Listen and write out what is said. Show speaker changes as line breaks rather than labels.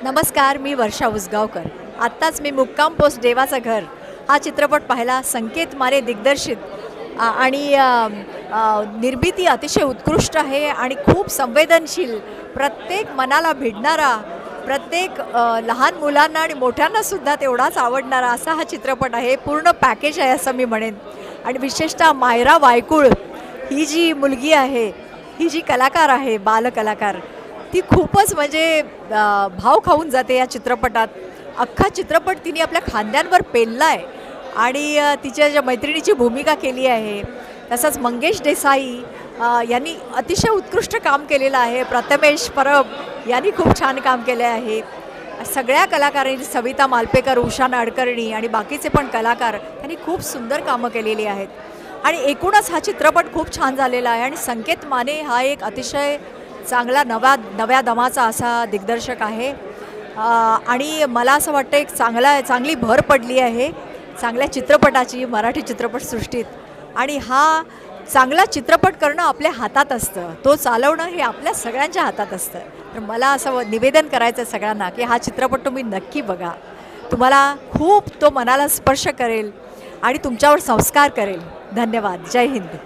नमस्कार, मी वर्षा उसगावकर. आत्ताच मी मुक्काम पोस्ट देवाचं घर हा चित्रपट पाहिला. संकेत माने दिग्दर्शित आणि निर्मिती अतिशय उत्कृष्ट आहे आणि खूप संवेदनशील, प्रत्येक मनाला भिडणारा, प्रत्येक लहान मुलांना आणि मोठ्यांनासुद्धा तेवढाच आवडणारा असा हा चित्रपट आहे. पूर्ण पॅकेज आहे असं मी म्हणेन. आणि विशेषतः मायरा वायकुळ ही जी मुलगी आहे, ही जी कलाकार आहे, बालकलाकार, ती खूपच म्हणजे भाव खाऊन जाते या चित्रपटात. अख्खा चित्रपट तिने आपल्या खांद्यांवर पेलला आहे आणि तिच्या ज्या मैत्रिणीची भूमिका केली आहे. तसंच मंगेश देसाई यांनी अतिशय उत्कृष्ट काम केलेलं आहे. प्रथमेश परब यांनी खूप छान काम केले आहे. सगळ्या कलाकारांनी, सविता मालपेकर, उषा नाडकर्णी आणि बाकीचे पण कलाकार, त्यांनी खूप सुंदर कामं केलेली आहेत. आणि एकूणच हा चित्रपट खूप छान झालेला आहे. आणि संकेत माने हा एक अतिशय चांगला नव्या दमाचा असा दिग्दर्शक आहे. आणि मला असं वाटतं एक चांगली भर पडली आहे चांगल्या चित्रपटाची मराठी चित्रपटसृष्टीत. आणि हा चांगला चित्रपट करणं आपल्या हातात असतं, तो चालवणं हे आपल्या सगळ्यांच्या हातात असतं. तर मला असं निवेदन करायचं आहे सगळ्यांना की हा चित्रपट तुम्ही नक्की बघा. तुम्हाला खूप तो मनाला स्पर्श करेल आणि तुमच्यावर संस्कार करेल. धन्यवाद. जय हिंद.